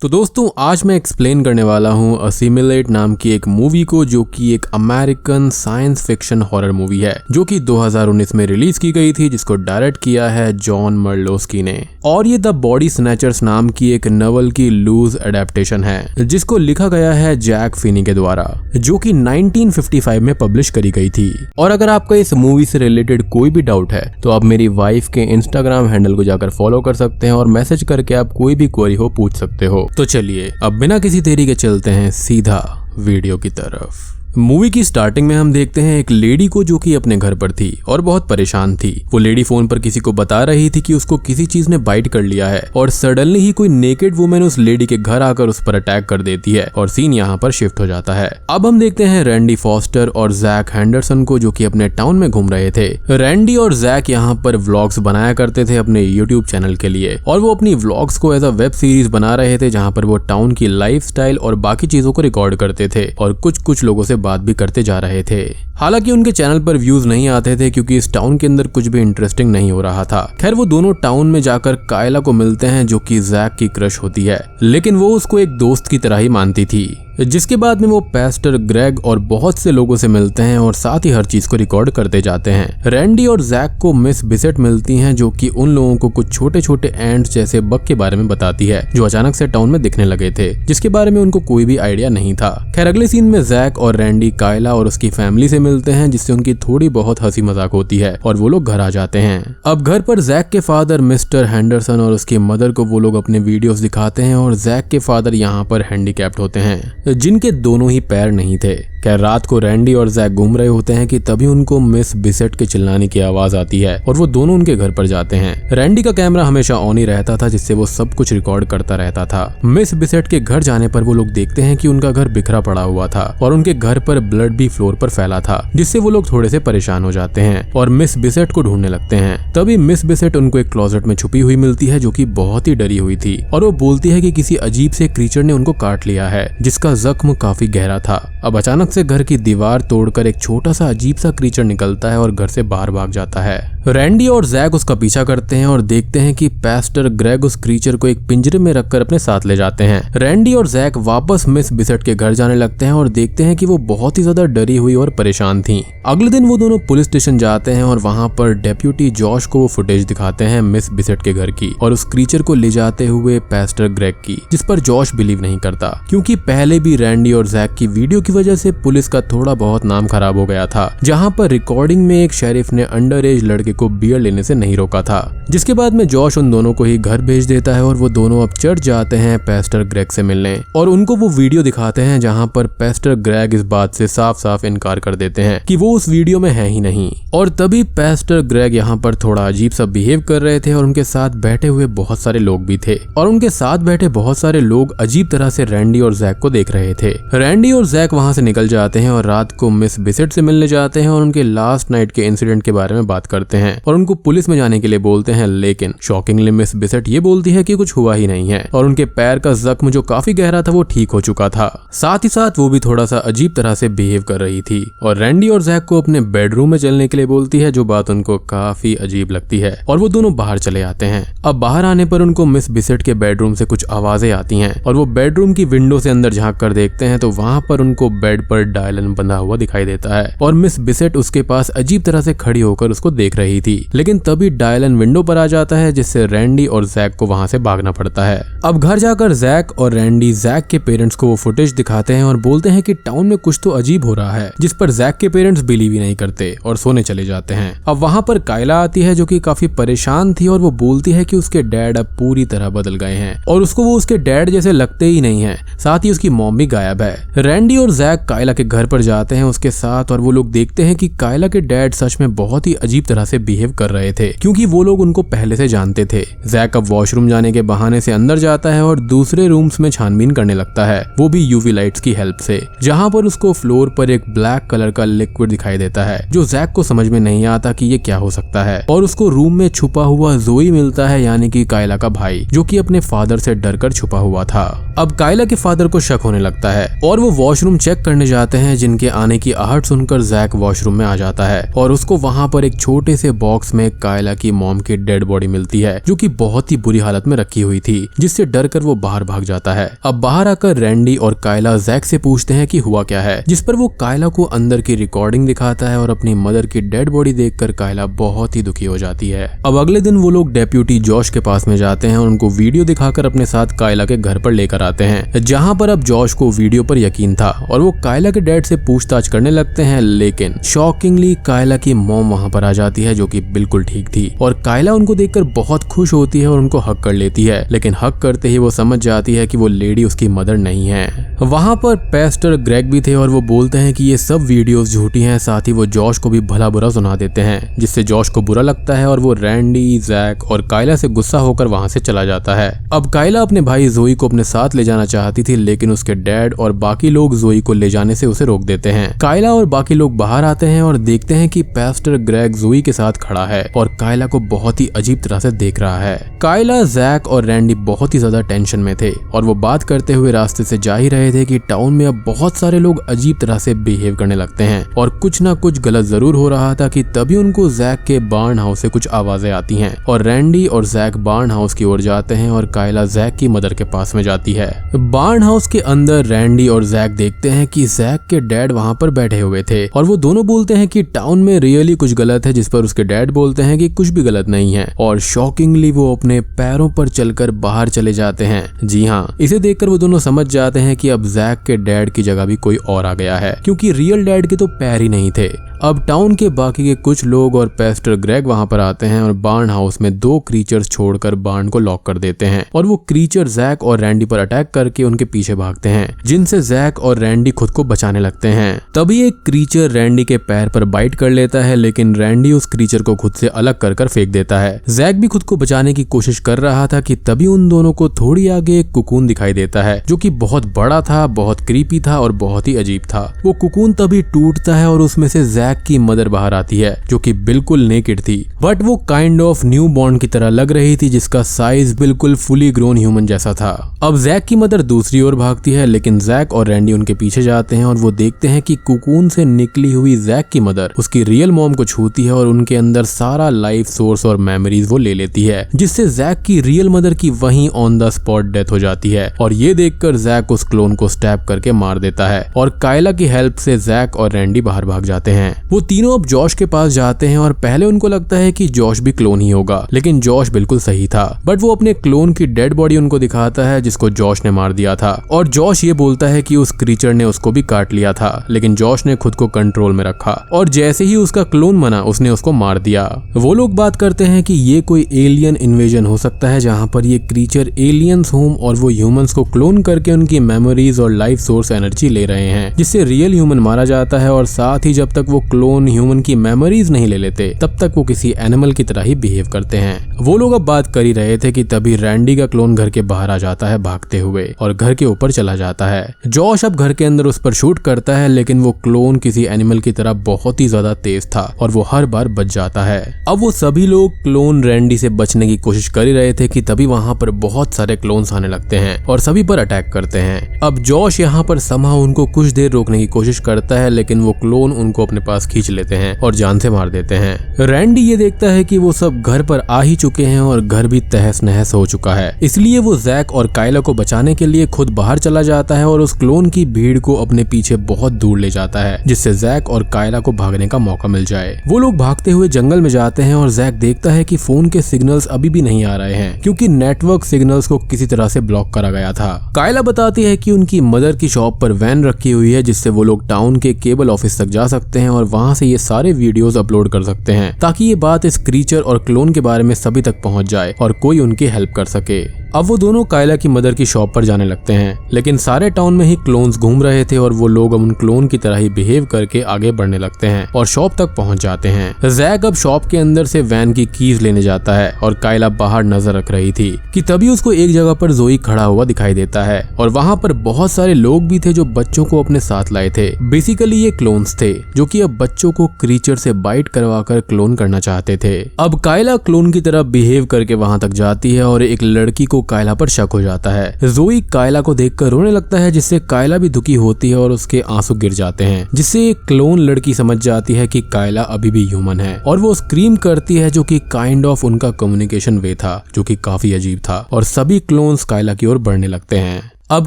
तो दोस्तों आज मैं एक्सप्लेन करने वाला हूँ असिमिलेट नाम की एक मूवी को, जो कि एक American science fiction horror movie है जो कि 2019 में रिलीज की गई थी, जिसको डायरेक्ट किया है जॉन मर्लोस्की ने। और ये द बॉडी स्नैचर्स नाम की एक नॉवेल की लूज एडेप्टेशन है जिसको लिखा गया है जैक फिनी के द्वारा, जो कि 1955 में पब्लिश करी गई थी। और अगर आपका इस मूवी से रिलेटेड कोई भी डाउट है तो आप मेरी वाइफ के इंस्टाग्राम हैंडल को जाकर फॉलो कर सकते हैं और मैसेज करके आप कोई भी क्वेरी हो पूछ सकते हो। तो चलिए अब बिना किसी देरी के चलते हैं सीधा वीडियो की तरफ। मूवी की स्टार्टिंग में हम देखते हैं एक लेडी को जो कि अपने घर पर थी और बहुत परेशान थी। वो लेडी फोन पर किसी को बता रही थी कि उसको किसी चीज ने बाइट कर लिया है और सडनली ही कोई नेकेड वुमेन उस लेडी के घर आकर उस पर अटैक कर देती है और सीन यहाँ पर शिफ्ट हो जाता है। अब हम देखते हैं रैंडी फॉस्टर और जैक हैंडरसन को, जो कि अपने टाउन में घूम रहे थे। रैंडी और जैक यहाँ पर व्लॉग्स बनाया करते थे अपने यूट्यूब चैनल के लिए और वो अपनी व्लॉग्स को एज अ वेब सीरीज बना रहे थे, जहाँ पर वो टाउन की लाइफस्टाइल और बाकी चीजों को रिकॉर्ड करते थे और कुछ लोगों से बात भी करते जा रहे थे। हालांकि उनके चैनल पर व्यूज नहीं आते थे क्योंकि इस टाउन के अंदर कुछ भी इंटरेस्टिंग नहीं हो रहा था। खैर वो दोनों टाउन में जाकर कायला को मिलते हैं, जो कि जैक की क्रश होती है, लेकिन वो उसको एक दोस्त की तरह ही मानती थी। जिसके बाद में वो पास्टर ग्रेग और बहुत से लोगों से मिलते हैं और साथ ही हर चीज को रिकॉर्ड करते जाते हैं। रैंडी और जैक को मिस बिसेट मिलती हैं, जो कि उन लोगों को कुछ छोटे छोटे एंड्स जैसे बग के बारे में बताती है जो अचानक से टाउन में दिखने लगे थे, जिसके बारे में उनको कोई भी आइडिया नहीं था। खैर अगले सीन में जैक और रैंडी कायला और उसकी फैमिली से मिलते हैं, जिससे उनकी थोड़ी बहुत हंसी मजाक होती है और वो लोग घर आ जाते हैं। अब घर पर जैक के फादर मिस्टर हैंडरसन और उसकी मदर को वो लोग अपने वीडियोस दिखाते हैं और जैक के फादर यहाँ पर हैंडीकैप्ड होते हैं, जिनके दोनों ही पैर नहीं थे। खैर रात को रैंडी और जैक घूम रहे होते हैं कि तभी उनको मिस बिसेट के चिल्लाने की आवाज आती है और वो दोनों उनके घर पर जाते हैं। रैंडी का कैमरा हमेशा ऑन ही रहता था, जिससे वो सब कुछ रिकॉर्ड करता रहता था। मिस बिसेट के घर जाने पर वो लोग देखते हैं कि उनका घर बिखरा पड़ा हुआ था और उनके घर पर ब्लड भी फ्लोर पर फैला था, जिससे वो लोग थोड़े से परेशान हो जाते हैं और मिस बिसेट को ढूंढने लगते हैं। तभी मिस बिसेट उनको एक क्लोजेट में छुपी हुई मिलती है, जो कि बहुत ही डरी हुई थी और वो बोलती है कि किसी अजीब से क्रीचर ने उनको काट लिया है, जिसका जख्म काफी गहरा था। अब अचानक से घर की दीवार तोड़कर एक छोटा सा अजीब सा क्रीचर निकलता है और घर से बाहर भाग जाता है। रैंडी और जैक उसका पीछा करते हैं और देखते हैं कि पास्टर ग्रेग उस क्रीचर को एक पिंजरे में रखकर अपने साथ ले जाते हैं। रैंडी और जैक वापस मिस बिसेट के घर जाने लगते हैं और देखते हैं कि वो बहुत ही ज्यादा डरी हुई और परेशान थी। अगले दिन वो दोनों पुलिस स्टेशन जाते हैं और वहां पर डेप्यूटी जॉश को वो फुटेज दिखाते हैं मिस बिसेट के घर की और उस क्रीचर को ले जाते हुए पास्टर ग्रेग की, जिस पर जॉश बिलीव नहीं करता, क्योंकि पहले भी रैंडी और जैक की वीडियो की वजह से पुलिस का थोड़ा बहुत नाम खराब हो गया था, जहां पर रिकॉर्डिंग में एक शेरिफ ने अंडर एज लड़के को बियर लेने से नहीं रोका था। जिसके बाद में जॉश उन दोनों को ही घर भेज देता है और वो दोनों अब चर्च जाते हैं पास्टर ग्रेग से मिलने और उनको वो वीडियो दिखाते हैं जहां पर पास्टर ग्रेग इस बात से साफ साफ इनकार कर देते हैं कि वो उस वीडियो में है ही नहीं। और तभी पास्टर ग्रेग यहाँ पर थोड़ा अजीब सा बिहेव कर रहे थे और उनके साथ बैठे हुए बहुत सारे लोग भी थे और उनके साथ बैठे बहुत सारे लोग अजीब तरह से रैंडी और जैक को देख रहे थे। रैंडी और जैक वहां से निकल जाते हैं और रात को मिस बिसेट से मिलने जाते हैं और उनके लास्ट नाइट के इंसिडेंट के बारे में बात करते हैं और उनको पुलिस में जाने के लिए बोलते हैं, लेकिन शॉकिंगली मिस बिसेट ये बोलती है कि कुछ हुआ ही नहीं है और उनके पैर का जख्म जो काफी गहरा था वो ठीक हो चुका था। साथ ही साथ वो भी थोड़ा सा अजीब तरह से बिहेव कर रही थी और रैंडी और जैक को अपने बेडरूम में चलने के लिए बोलती है, जो बात उनको काफी अजीब लगती है और वो दोनों बाहर चले आते हैं। अब बाहर आने पर उनको मिस बिसेट के बेडरूम से कुछ आवाजें आती हैं और वो बेडरूम की विंडो से अंदर झांक कर देखते हैं तो वहां पर उनको बेड पर डायलन बंधा हुआ दिखाई देता है और मिस बिसेट उसके पास अजीब तरह से खड़ी होकर उसको देख रही थी। लेकिन तभी डायलन विंडो पर आ जाता है, जिससे रैंडी और जैक को वहां से भागना पड़ता है। अब घर जाकर जैक और रैंडी जैक के पेरेंट्स को वो फुटेज दिखाते हैं और बोलते हैं कि टाउन में कुछ तो अजीब हो रहा है, जिस पर जैक के पेरेंट्स बिलीव ही नहीं करते और सोने चले जाते हैं। अब वहां पर कायला आती है, जो कि काफी परेशान थी और वो बोलती है कि उसके डैड अब पूरी तरह बदल गए हैं और उसको वो उसके डैड जैसे लगते ही नहीं है। साथ ही उसकी मॉम भी गायब है। रैंडी और जैक कायला के घर पर जाते हैं उसके साथ और वो लोग देखते हैं कि कायला के डैड सच में बहुत ही अजीब तरह से बिहेव कर रहे थे, क्योंकि वो लोग उनको पहले से जानते थे। जैक अब वॉशरूम जाने के बहाने से अंदर जाता है और दूसरे रूम्स में छानबीन करने लगता है, वो भी यूवी लाइट्स की हेल्प से, जहां पर उसको फ्लोर पर एक ब्लैक कलर का लिक्विड दिखाई देता है, जो जैक को समझ में नहीं आता कि ये क्या हो सकता है। और उसको रूम में छुपा हुआ जोई मिलता है, यानी कि कायला का भाई, जो कि अपने फादर से डरकर छुपा हुआ था। अब कायला के फादर को शक होने लगता है और वो वॉशरूम चेक करने जाते हैं, जिनके आने की आहट सुनकर जैक वॉशरूम में आ जाता है और उसको वहाँ पर एक छोटे से बॉक्स में कायला की मॉम की डेड बॉडी मिलती है, जो कि बहुत ही बुरी हालत में रखी हुई थी, जिससे डर कर वो बाहर भाग जाता है। अब बाहर आकर रैंडी और कायला जैक से पूछते हैं कि हुआ क्या है, जिस पर वो कायला को अंदर की रिकॉर्डिंग दिखाता है और अपनी मदर की डेड बॉडी देखकर कायला बहुत ही दुखी हो जाती है। अब अगले दिन वो लोग डेप्यूटी जॉश के पास में जाते हैं और उनको वीडियो दिखाकर अपने साथ कायला के घर पर लेकर आते हैं, जहाँ पर अब जॉश को वीडियो पर यकीन था और वो कायला के डैड से पूछताछ करने लगते हैं। लेकिन शॉकिंगली कायला की मॉम वहाँ पर आ जाती है, जो कि बिल्कुल ठीक थी, और कायला उनको देखकर बहुत खुश होती है और उनको हक कर लेती है। लेकिन हक करते ही वो समझ जाती है कि वो लेडी उसकी मदर नहीं है। वहाँ पर पेस्टर ग्रेग भी थे और वो बोलते हैं कि ये सब वीडियोस झूठी हैं। साथ ही वो जॉश को भी भला बुरा सुना देते हैं, जिससे जॉश को बुरा लगता है और वो रैंडी, जैक और कायला से गुस्सा होकर वहाँ से चला जाता है। अब कायला अपने भाई जोई को अपने साथ ले जाना चाहती थी, लेकिन उसके डैड और बाकी लोग जोई को ले जाने से उसे रोक देते हैं। कायला और बाकी लोग बाहर आते हैं और देखते हैं कि पेस्टर ग्रेग जोई के साथ खड़ा है और कायला को बहुत ही अजीब तरह से देख रहा है। कायला, जैक और रैंडी बहुत ही ज्यादा टेंशन में थे और वो बात करते हुए रास्ते से जा ही रहे थे कि टाउन में अब बहुत सारे लोग अजीब तरह से बिहेव करने लगते हैं और कुछ ना कुछ गलत जरूर हो रहा था कि तभी उनको जैक के बार्न हाउस से कुछ आवाजें आती हैं और रैंडी और जैक बार्न हाउस की ओर जाते हैं और कायला जैक की मदर के पास में जाती है। बार्न हाउस के अंदर रैंडी और जैक देखते हैं कि जैक के डैड वहाँ पर बैठे हुए थे और वो दोनों बोलते हैं कि टाउन में रियली कुछ गलत है, जिस पर उसके डैड बोलते हैं कि कुछ भी गलत नहीं है और शॉकिंगली वो अपने पैरों पर चलकर बाहर चले जाते हैं। जी हाँ, इसे देखकर वो दोनों समझ जाते हैं कि अब जैक के डैड की जगह भी कोई और आ गया है, क्योंकि रियल डैड के तो पैर ही नहीं थे। अब टाउन के बाकी के कुछ लोग और पेस्टर ग्रेग वहां पर आते हैं और बार्न हाउस में 2 क्रीचर्स छोड़कर बार्न को लॉक कर देते हैं और वो क्रीचर जैक और रैंडी पर अटैक करके उनके पीछे भागते हैं, जिनसे जैक और रैंडी खुद को बचाने लगते हैं। तभी एक क्रीचर रैंडी के पैर पर बाइट कर लेता है, लेकिन रैंडी उस क्रीचर को खुद से अलग कर फेंक देता है। जैक भी खुद को बचाने की कोशिश कर रहा था कि तभी उन दोनों को थोड़ी आगे एक कुकून दिखाई देता है, जो कि बहुत बड़ा था, बहुत क्रीपी था और बहुत ही अजीब था। वो कुकून तभी टूटता है और उसमें से जैक की मदर बाहर आती है, जो कि बिल्कुल नेकेड थी, बट वो काइंड ऑफ न्यू बॉर्न की तरह लग रही थी, जिसका साइज बिल्कुल फुली ग्रोन ह्यूमन जैसा था। अब जैक की मदर दूसरी ओर भागती है, लेकिन जैक और रैंडी उनके पीछे जाते हैं और वो देखते हैं कि कुकून से निकली हुई जैक की मदर उसकी रियल मॉम को छूती है और उनके अंदर सारा लाइफ सोर्स और मेमोरीज वो ले लेती है, जिससे जैक की रियल मदर की वहीं ऑन द स्पॉट डेथ हो जाती है। और ये देखकर जैक उस क्लोन को स्टैब करके मार देता है और कायला की हेल्प से जैक और रैंडी बाहर भाग जाते हैं। वो तीनों अब जॉश के पास जाते हैं और पहले उनको लगता है कि जॉश भी क्लोन ही होगा, लेकिन जॉश बिल्कुल सही था। बट वो अपने क्लोन की डेड बॉडी उनको दिखाता है, जिसको जॉश ने मार दिया था, और जॉश ये बोलता है कि उस क्रीचर ने उसको भी काट लिया था, लेकिन जॉश ने खुद को कंट्रोल में रखा और जैसे ही उसका क्लोन बना उसने उसको मार दिया। वो लोग बात करते हैं कि ये कोई एलियन इन्वेजन हो सकता है, जहाँ पर ये क्रीचर एलियंस होम और वो ह्यूमंस को क्लोन करके उनकी मेमोरीज और लाइफ सोर्स एनर्जी ले रहे हैं, जिससे रियल ह्यूमन मारा जाता है। और साथ ही जब तक वो क्लोन ह्यूमन की मेमोरीज नहीं ले लेते तब तक वो किसी एनिमल की तरह ही बिहेव करते हैं। वो लोग अब बात कर ही रहे थे कि तभी रैंडी का क्लोन घर के बाहर आ जाता है भागते हुए और घर के ऊपर चला जाता है। जॉश अब घर के अंदर उस पर शूट करता है, लेकिन वो क्लोन किसी एनिमल की तरह बहुत ही ज्यादा तेज था और वो हर बार बच जाता है। अब वो सभी लोग क्लोन रैंडी से बचने की कोशिश कर ही रहे थे कि तभी वहां पर बहुत सारे क्लोन्स आने लगते हैं और सभी पर अटैक करते हैं। अब जॉश यहाँ पर समहाउ उनको कुछ देर रोकने की कोशिश करता है, लेकिन वो क्लोन उनको अपने पास खींच लेते हैं और जान से मार देते हैं। रैंडी ये देखता है कि वो सब घर पर आ ही चुके हैं और घर भी तहस नहस हो चुका है, इसलिए वो जैक और कायला को बचाने के लिए खुद बाहर चला जाता है और उस क्लोन की भीड़ को अपने पीछे बहुत दूर ले जाता है, जिससे जैक और कायला को भागने का मौका मिल जाए। वो लोग भागते हुए जंगल में जाते हैं और जैक देखता है कि फोन के सिग्नल्स अभी भी नहीं आ रहे हैं, क्योंकि नेटवर्क सिग्नल्स को किसी तरह से ब्लॉक करा गया था। कायला बताती है कि उनकी मदर की शॉप पर वैन रखी हुई है, जिससे वो लोग टाउन के केबल ऑफिस तक जा सकते हैं और वहां से ये सारे वीडियोस अपलोड कर सकते हैं, ताकि ये बात इस क्रीचर और क्लोन के बारे में सभी तक पहुंच जाए और कोई उनकी हेल्प कर सके। अब वो दोनों कायला की मदर की शॉप पर जाने लगते हैं, लेकिन सारे टाउन में ही क्लोन्स घूम रहे थे और वो लोग अब उन क्लोन की तरह ही बिहेव करके आगे बढ़ने लगते हैं और शॉप तक पहुंच जाते हैं। जैक अब शॉप के अंदर से वैन की कीज लेने जाता है और कायला बाहर नजर रख रही थी कि तभी उसको एक जगह पर जोई खड़ा हुआ दिखाई देता है और वहाँ पर बहुत सारे लोग भी थे जो बच्चों को अपने साथ लाए थे। बेसिकली ये क्लोन्स थे जो कि अब बच्चों को क्रीचर से बाइट करवाकर क्लोन करना चाहते थे। अब कायला क्लोन की तरह बिहेव करके वहां तक जाती है और एक लड़की को कायला पर शक हो जाता है। जोई कायला को देखकर रोने लगता है, जिससे कायला भी दुखी होती है और उसके आंसू गिर जाते हैं, जिससे एक क्लोन लड़की समझ जाती है कि कायला अभी भी ह्यूमन है और वो स्क्रीम करती है, जो कि काइंड ऑफ उनका कम्युनिकेशन वे था, जो कि काफी अजीब था। और सभी क्लोन्स कायला की ओर बढ़ने लगते हैं। अब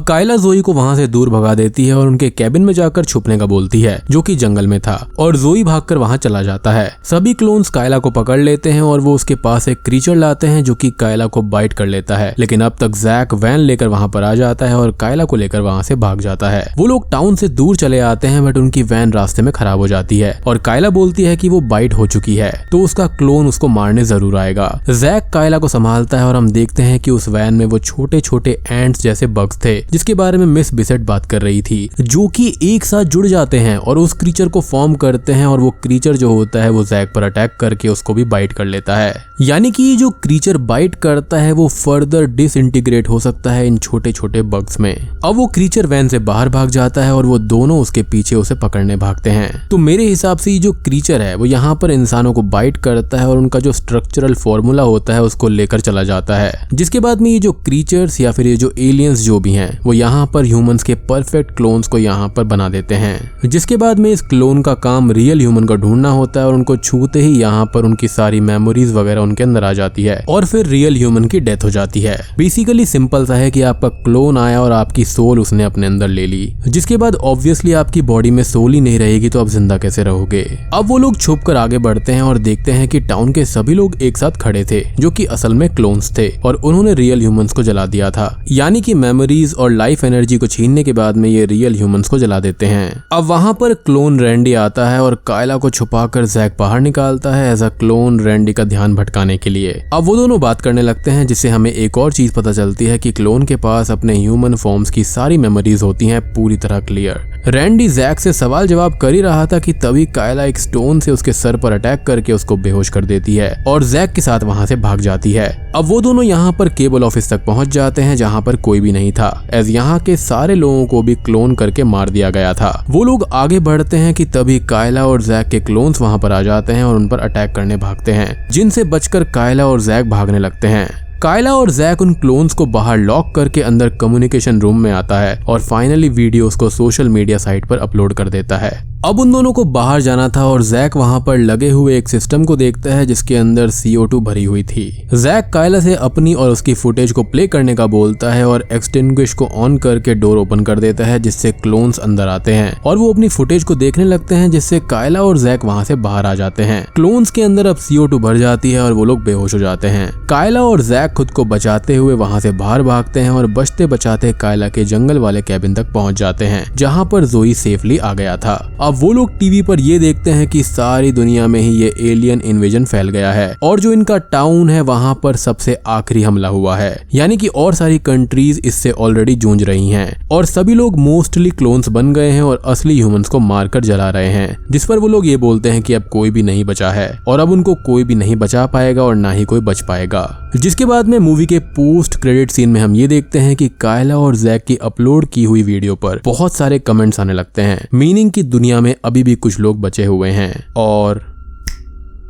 कायला जोई को वहां से दूर भगा देती है और उनके कैबिन में जाकर छुपने का बोलती है, जो कि जंगल में था, और जोई भागकर वहां चला जाता है। सभी क्लोन्स कायला को पकड़ लेते हैं और वो उसके पास एक क्रीचर लाते हैं, जो कि कायला को बाइट कर लेता है। लेकिन अब तक जैक वैन लेकर वहां पर आ जाता है और कायला को लेकर वहां से भाग जाता है। वो लोग टाउन से दूर चले आते हैं, बट उनकी वैन रास्ते में खराब हो जाती है और कायला बोलती है कि वो बाइट हो चुकी है, तो उसका क्लोन उसको मारने जरूर आएगा। जैक कायला को संभालता है और हम देखते हैं कि उस वैन में वो छोटे छोटे एंट्स जैसे बग्स थे, जिसके बारे में मिस बिसेट बात कर रही थी, जो कि एक साथ जुड़ जाते हैं और उस क्रीचर को फॉर्म करते हैं। और वो क्रीचर जो होता है वो जैक पर अटैक करके उसको भी बाइट कर लेता है। यानी कि जो क्रीचर बाइट करता है वो फर्दर डिसइंटीग्रेट हो सकता है इन छोटे छोटे बग्स में। अब वो क्रीचर वैन से बाहर भाग जाता है और वो दोनों उसके पीछे उसे पकड़ने भागते हैं। तो मेरे हिसाब से ये जो क्रीचर है वो यहाँ पर इंसानों को बाइट करता है और उनका जो स्ट्रक्चरल फॉर्मूला होता है उसको लेकर चला जाता है, जिसके बाद में ये जो क्रीचर्स या फिर ये जो एलियंस जो भी हैं वो यहाँ पर ह्यूमंस के परफेक्ट क्लोन्स को यहाँ पर बना देते हैं। जिसके बाद में इस क्लोन का काम रियल ह्यूमन को ढूंढना होता है और उनको छूते ही यहाँ पर उनकी सारी मेमोरीज वगैरह उनके अंदर आ जाती है और फिर रियल ह्यूमन की डेथ हो जाती है। बेसिकली सिंपल सा है कि आपका क्लोन आया और आपकी सोल उसने अपने अंदर ले ली, जिसके बाद ऑब्वियसली आपकी बॉडी में सोल ही नहीं रहेगी, तो आप जिंदा कैसे रहोगे। अब वो लोग छुप कर आगे बढ़ते हैं और देखते हैं कि टाउन के सभी लोग एक साथ खड़े थे, जो कि असल में क्लोन्स थे और उन्होंने रियल ह्यूमंस को जला दिया था। यानी कि मेमोरीज और लाइफ एनर्जी को छीनने के बाद में ये रियल ह्यूमंस को जला देते हैं। अब वहां पर क्लोन रैंडी आता है और कायला को छुपाकर जैक बाहर निकालता है एज अ क्लोन रैंडी का ध्यान भटकाने के लिए। अब वो दोनों बात करने लगते हैं, जिससे हमें एक और चीज पता चलती है कि क्लोन के पास अपने ह्यूमन फॉर्म्स की सारी मेमोरीज होती हैं पूरी तरह क्लियर। रैंडी जैक से सवाल जवाब कर ही रहा था कि तभी कायला एक स्टोन से उसके सर पर अटैक करके उसको बेहोश कर देती है और जैक के साथ वहां से भाग जाती है। अब वो दोनों यहाँ पर केबल ऑफिस तक पहुंच जाते हैं, जहाँ पर कोई भी नहीं था, एज यहाँ के सारे लोगों को भी क्लोन करके मार दिया गया था। वो लोग आगे बढ़ते हैं कि तभी कायला और जैक के क्लोन्स वहां पर आ जाते हैं और उन पर अटैक करने भागते हैं, जिनसे बचकर कायला और जैक भागने लगते हैं। कायला और जैक उन क्लोन्स को बाहर लॉक करके अंदर कम्युनिकेशन रूम में आता है और फाइनली वीडियोस को सोशल मीडिया साइट पर अपलोड कर देता है। अब उन दोनों को बाहर जाना था और जैक वहां पर लगे हुए एक सिस्टम को देखता है जिसके अंदर CO2 भरी हुई थी। जैक कायला से अपनी और उसकी फुटेज को प्ले करने का बोलता है और एक्सटिंग्विश को ऑन करके डोर ओपन कर देता है, जिससे क्लोन्स अंदर आते हैं और वो अपनी फुटेज को देखने लगते हैं, जिससे कायला और जैक वहां से बाहर आ जाते हैं। क्लोन्स के अंदर अब CO2 भर जाती है और वो लोग बेहोश हो जाते हैं। कायला और जैक खुद को बचाते हुए वहां से बाहर भागते हैं और बचते बचाते कायला के जंगल वाले कैबिन तक पहुंच जाते हैं, जहां पर जोई सेफली आ गया था। अब वो लोग टीवी पर ये देखते हैं कि सारी दुनिया में ही ये एलियन इन्वेजन फैल गया है और जो इनका टाउन है वहां पर सबसे आखिरी हमला हुआ है। यानी कि और सारी कंट्रीज इससे ऑलरेडी जूझ रही हैं और सभी लोग मोस्टली क्लोन्स बन गए हैं और असली ह्यूमंस को मारकर जला रहे हैं, जिस पर वो लोग ये बोलते हैं कि अब कोई भी नहीं बचा है और अब उनको कोई भी नहीं बचा पाएगा और ना ही कोई बच पाएगा। जिसके बाद में मूवी के पोस्ट क्रेडिट सीन में हम ये देखते हैं कि कायला और जैक की अपलोड की हुई वीडियो पर बहुत सारे कमेंट्स आने लगते हैं, मीनिंग कि दुनिया में अभी भी कुछ लोग बचे हुए हैं। और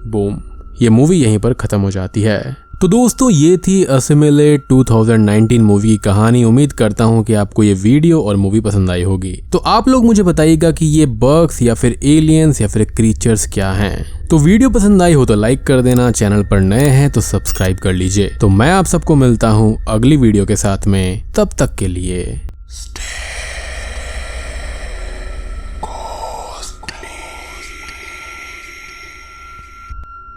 बूम, ये मूवी यहीं पर खत्म हो जाती है। तो दोस्तों ये थी असिमिलेट 2019 मूवी की कहानी। उम्मीद करता हूँ कि आपको ये वीडियो और मूवी पसंद आई होगी। तो आप लोग मुझे बताइएगा कि ये बग्स या फिर एलियंस या फिर क्रीचर्स क्या हैं। तो वीडियो पसंद आई हो तो लाइक कर देना, चैनल पर नए हैं तो सब्सक्राइब कर लीजिए। तो मैं आप सबको मिलता हूँ अगली वीडियो के साथ में, तब तक के लिए